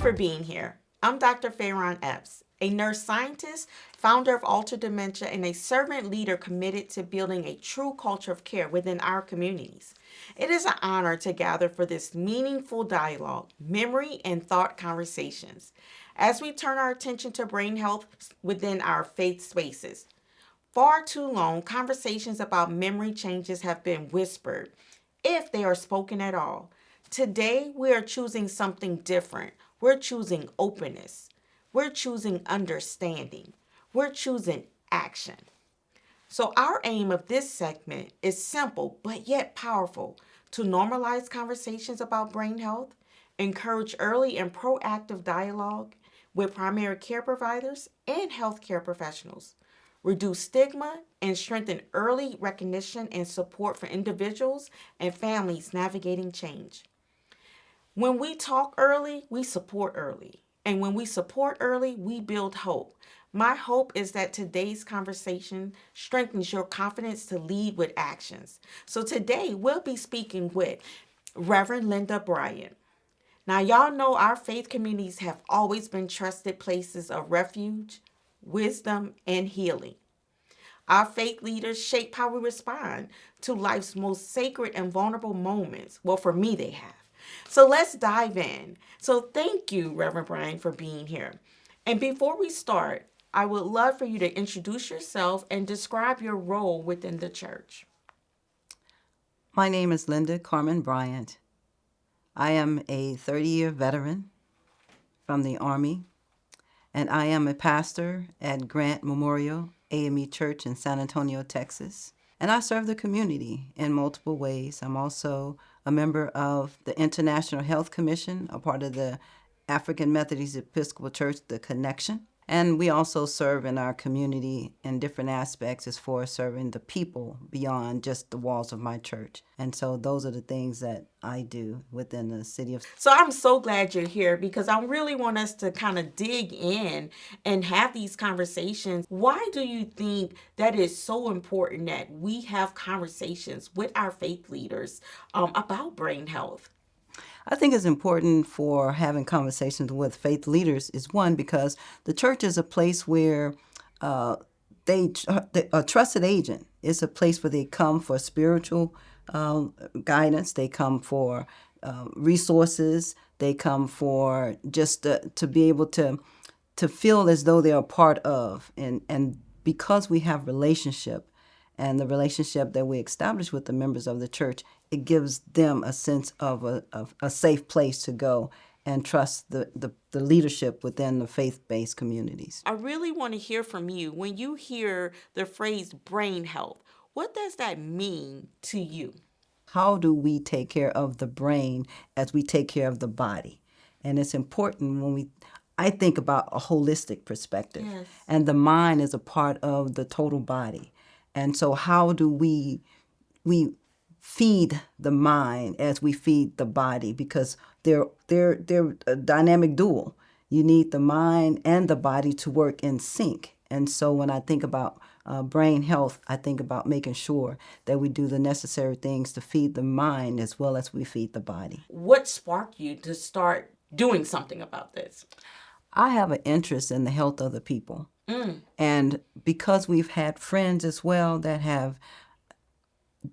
for being here. I'm Dr. Fayron Epps, a nurse scientist, founder of ALTER Dementia, and a servant leader committed to building a true culture of care within our communities. It is an honor to gather for this meaningful dialogue, memory, and thought conversations as we turn our attention to brain health within our faith spaces. Far too long, conversations about memory changes have been whispered, if they are spoken at all. Today, we are choosing something different. We're choosing openness. We're choosing understanding. We're choosing action. So, our aim of this segment is simple but yet powerful to normalize conversations about brain health, encourage early and proactive dialogue with primary care providers and healthcare professionals, reduce stigma, and strengthen early recognition and support for individuals and families navigating change. When we talk early, we support early. And when we support early, we build hope. My hope is that today's conversation strengthens your confidence to lead with actions. So today we'll be speaking with Reverend Linda Bryant. Now, y'all know our faith communities have always been trusted places of refuge, wisdom, and healing. Our faith leaders shape how we respond to life's most sacred and vulnerable moments. Well, for me, they have. So let's dive in. So thank you, Reverend Brian, for being here. And before we start, I would love for you to introduce yourself and describe your role within the church. My name is Linda Carmen Bryant. I am a 30-year veteran from the Army, and I am a pastor at Grant Memorial AME Church in San Antonio, Texas. And I serve the community in multiple ways. I'm also a member of the International Health Commission, a part of the African Methodist Episcopal Church, the Connection. And we also serve in our community in different aspects as far as serving the people beyond just the walls of my church. And so those are the things that I do within the city of... So I'm so glad you're here because I really want us to kind of dig in and have these conversations. Why do you think that is so important that we have conversations with our faith leaders about brain health? I think it's important for having conversations with faith leaders is one, because the church is a place where a trusted agent is a place where they come for spiritual guidance, they come for resources, they come for just to be able to feel as though they're a part of. And because we have relationship and the relationship that we establish with the members of the church, it gives them a sense of a safe place to go and trust the leadership within the faith-based communities. I really want to hear from you. When you hear the phrase brain health, what does that mean to you? How do we take care of the brain as we take care of the body? And it's important when I think about a holistic perspective. Yes. And the mind is a part of the total body. And so how do we feed the mind as we feed the body? Because they're a dynamic dual. You need the mind and the body to work in sync. And so when I think about brain health, I think about making sure that we do the necessary things to feed the mind as well as we feed the body. What sparked you to start doing something about this? I have an interest in the health of the people. And because we've had friends as well that have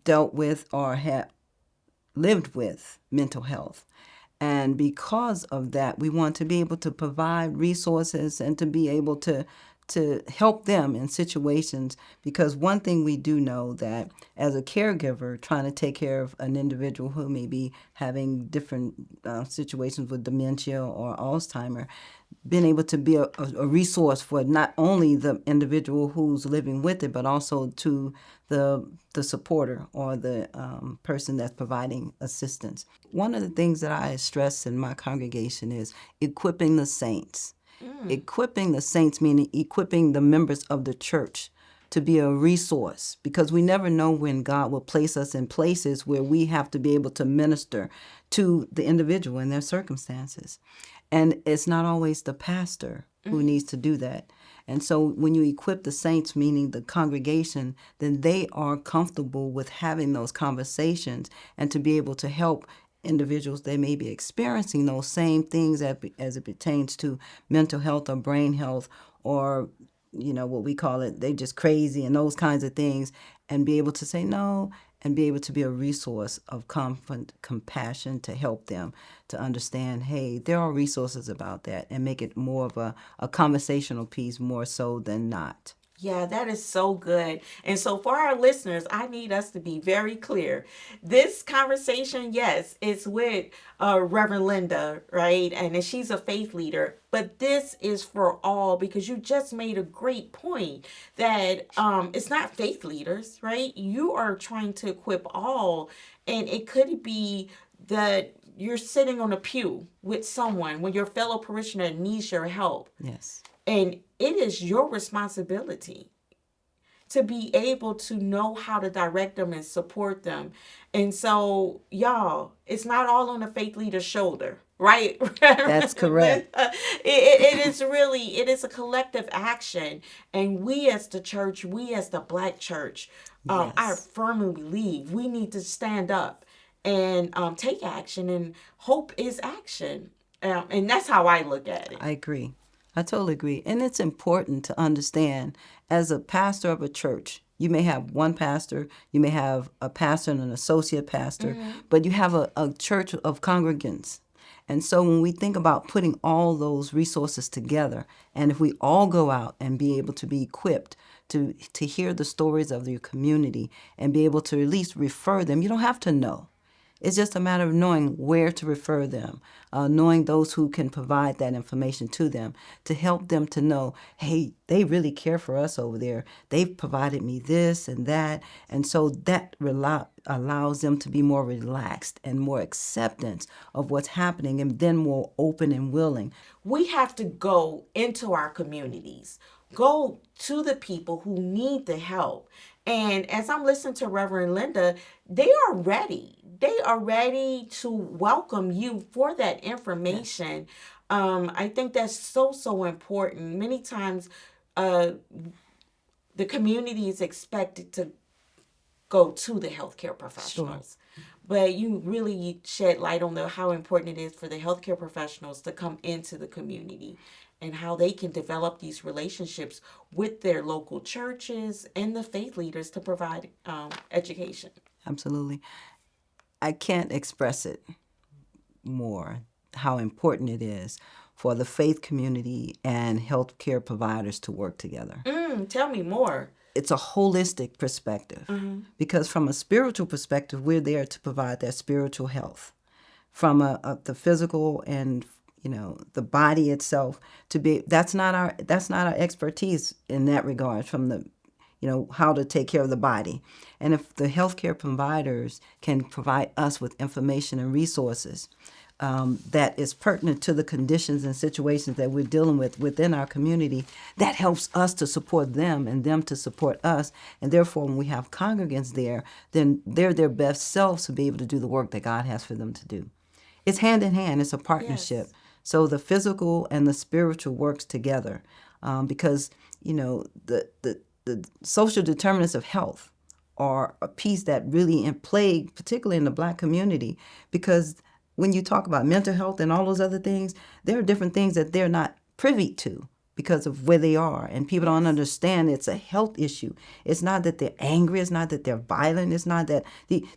dealt with or have lived with mental health, and because of that, we want to be able to provide resources and to be able to help them in situations, because one thing we do know that as a caregiver trying to take care of an individual who may be having different situations with dementia or Alzheimer, being able to be a resource for not only the individual who's living with it, but also to the supporter or the person that's providing assistance. One of the things that I stress in my congregation is equipping the saints. Equipping the saints, meaning equipping the members of the church to be a resource, because we never know when God will place us in places where we have to be able to minister to the individual in their circumstances. And it's not always the pastor who needs to do that. And so when you equip the saints, meaning the congregation, then they are comfortable with having those conversations and to be able to help individuals, they may be experiencing those same things as it pertains to mental health or brain health, or what we call it, they just crazy and those kinds of things, and be able to say no and be able to be a resource of comfort, compassion to help them to understand, hey, there are resources about that, and make it more of a conversational piece more so than not. Yeah, that is so good. And so, for our listeners, I need us to be very clear. This conversation, yes, it's with Reverend Linda, right? And she's a faith leader. But this is for all, because you just made a great point that it's not faith leaders, right? You are trying to equip all. And it could be that you're sitting on a pew with someone when your fellow parishioner needs your help. Yes. And it is your responsibility to be able to know how to direct them and support them. And so, y'all, it's not all on the faith leader's shoulder, right? That's correct. It is a collective action. And we as the church, we as the Black church, Yes. I firmly believe we need to stand up and take action. And hope is action. And that's how I look at it. I agree. I totally agree. And it's important to understand, as a pastor of a church, you may have one pastor, you may have a pastor and an associate pastor, but you have a church of congregants. And so when we think about putting all those resources together, and if we all go out and be able to be equipped to hear the stories of your community and be able to at least refer them, you don't have to know. It's just a matter of knowing where to refer them, knowing those who can provide that information to them, to help them to know, hey, they really care for us over there. They've provided me this and that. And so that allows them to be more relaxed and more acceptance of what's happening, and then more open and willing. We have to go into our communities, go to the people who need the help. And as I'm listening to Reverend Linda, they are ready. They are ready to welcome you for that information. I think that's so important. Many times, the community is expected to go to the healthcare professionals. Sure. But you really shed light on how important it is for the healthcare professionals to come into the community and how they can develop these relationships with their local churches and the faith leaders to provide education. Absolutely. I can't express it more, how important it is for the faith community and healthcare providers to work together. Tell me more. It's a holistic perspective, because from a spiritual perspective, we're there to provide that spiritual health. From the physical and the body itself, that's not our expertise in that regard. From the how to take care of the body, and if the healthcare providers can provide us with information and resources that is pertinent to the conditions and situations that we're dealing with within our community, that helps us to support them and them to support us. And therefore, when we have congregants there, then they're their best selves to be able to do the work that God has for them to do. It's hand in hand. It's a partnership. Yes. So the physical and the spiritual works together, because the social determinants of health are a piece that really plague, particularly in the Black community, because when you talk about mental health and all those other things, there are different things that they're not privy to because of where they are. And people don't understand it's a health issue. It's not that they're angry. It's not that they're violent. It's not that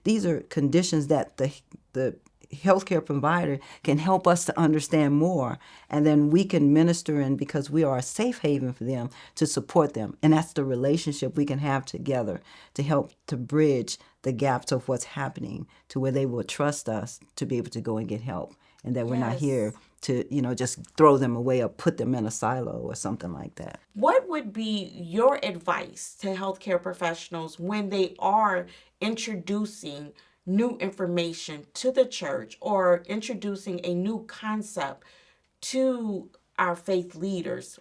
these are conditions that the healthcare provider can help us to understand more. And then we can minister in, because we are a safe haven for them, to support them. And that's the relationship we can have together to help to bridge the gaps of what's happening to where they will trust us to be able to go and get help. And that we're not here to, just throw them away or put them in a silo or something like that. What would be your advice to healthcare professionals when they are introducing new information to the church or introducing a new concept to our faith leaders?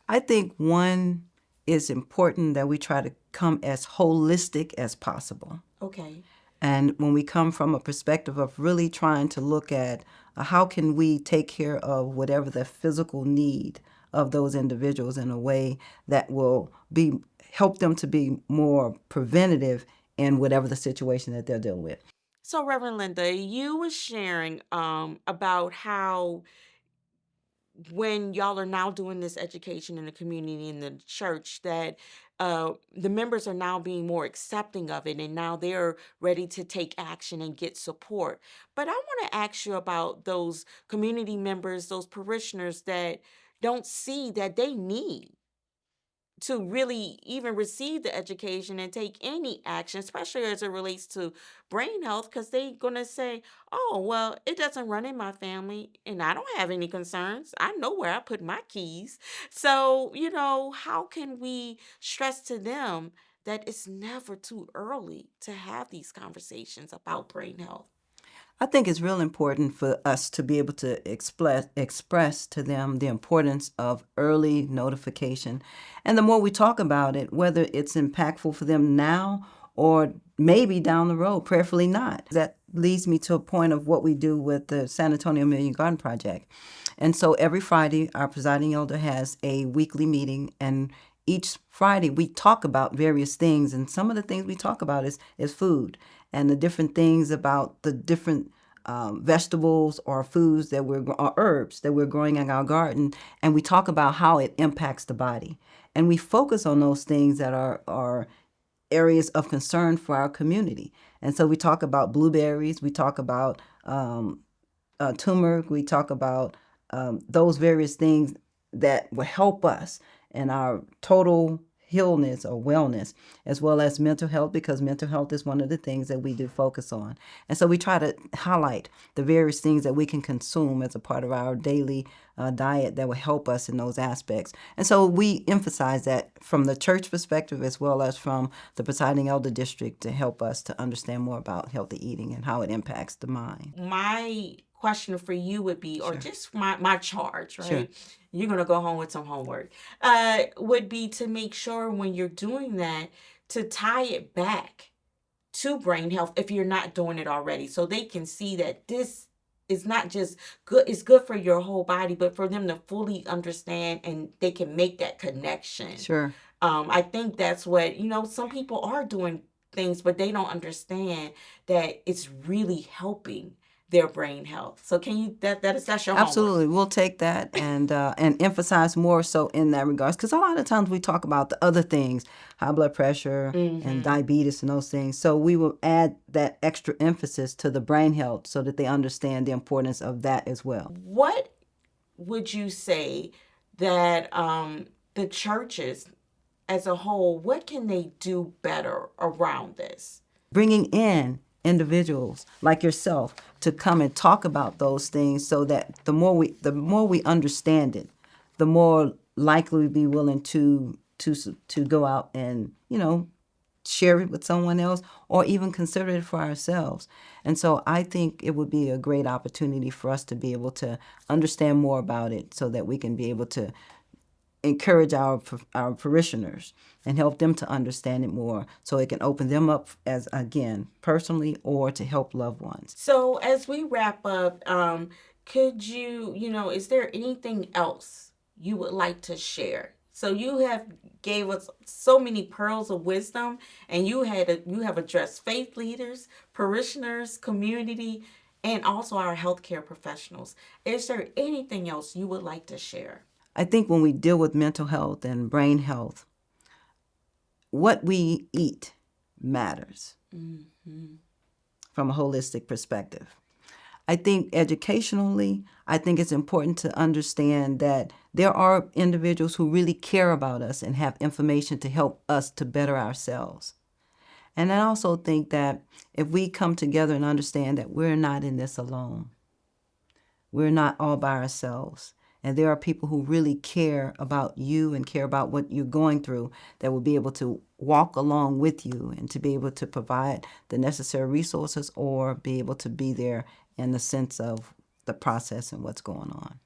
I think one is important that we try to come as holistic as possible. Okay. And when we come from a perspective of really trying to look at how can we take care of whatever the physical need of those individuals in a way that will help them to be more preventative in whatever the situation that they're dealing with. So, Reverend Linda, you were sharing about how when y'all are now doing this education in the community in the church that the members are now being more accepting of it and now they're ready to take action and get support. But I want to ask you about those community members, those parishioners that don't see that they need to really even receive the education and take any action, especially as it relates to brain health, because they're going to say, oh, well, it doesn't run in my family and I don't have any concerns. I know where I put my keys. So, how can we stress to them that it's never too early to have these conversations about brain health? I think it's real important for us to be able to express to them the importance of early notification. And the more we talk about it, whether it's impactful for them now or maybe down the road, prayerfully not. That leads me to a point of what we do with the San Antonio Million Garden Project. And so every Friday, our presiding elder has a weekly meeting, and each Friday we talk about various things. And some of the things we talk about is food and the different things about the different vegetables or foods or herbs that we're growing in our garden, and we talk about how it impacts the body. And we focus on those things that are areas of concern for our community. And so we talk about blueberries, we talk about turmeric, we talk about those various things that will help us in our total healness or wellness, as well as mental health, because mental health is one of the things that we do focus on. And so we try to highlight the various things that we can consume as a part of our daily diet that will help us in those aspects. And so we emphasize that from the church perspective as well as from the presiding elder district to help us to understand more about healthy eating and how it impacts the mind. My question for you would be, or Sure. just my charge, right? Sure. You're gonna go home with some homework. Would be to make sure when you're doing that to tie it back to brain health if you're not doing it already, so they can see that this is not just good, it's good for your whole body, but for them to fully understand and they can make that connection. Sure. I think that's what, some people are doing things, but they don't understand that it's really helping their brain health. So can you, that's your homework. Absolutely. We'll take that and emphasize more so in that regards, because a lot of times we talk about the other things, high blood pressure and diabetes and those things. So we will add that extra emphasis to the brain health so that they understand the importance of that as well. What would you say that the churches as a whole, what can they do better around this? Bringing in individuals like yourself to come and talk about those things, so that the more we understand it, the more likely we'd be willing to go out and share it with someone else or even consider it for ourselves. And so I think it would be a great opportunity for us to be able to understand more about it so that we can be able to encourage our parishioners and help them to understand it more, so it can open them up as, again, personally or to help loved ones. So as we wrap up, could you, is there anything else you would like to share? So you have gave us so many pearls of wisdom, and you have addressed faith leaders, parishioners, community, and also our healthcare professionals. Is there anything else you would like to share? I think when we deal with mental health and brain health, what we eat matters from a holistic perspective. I think educationally, I think it's important to understand that there are individuals who really care about us and have information to help us to better ourselves. And I also think that if we come together and understand that we're not in this alone, we're not all by ourselves, and there are people who really care about you and care about what you're going through, that will be able to walk along with you and to be able to provide the necessary resources or be able to be there in the sense of the process and what's going on.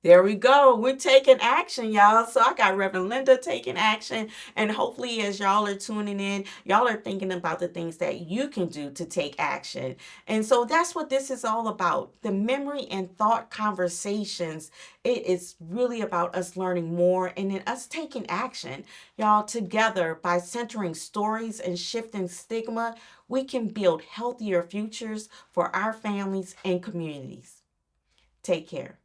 There we go. We're taking action, y'all. So I got Reverend Linda taking action. And hopefully, as y'all are tuning in, y'all are thinking about the things that you can do to take action. And so that's what this is all about. The memory and thought conversations. It is really about us learning more and then us taking action. Y'all, together by centering stories and shifting stigma, we can build healthier futures for our families and communities. Take care.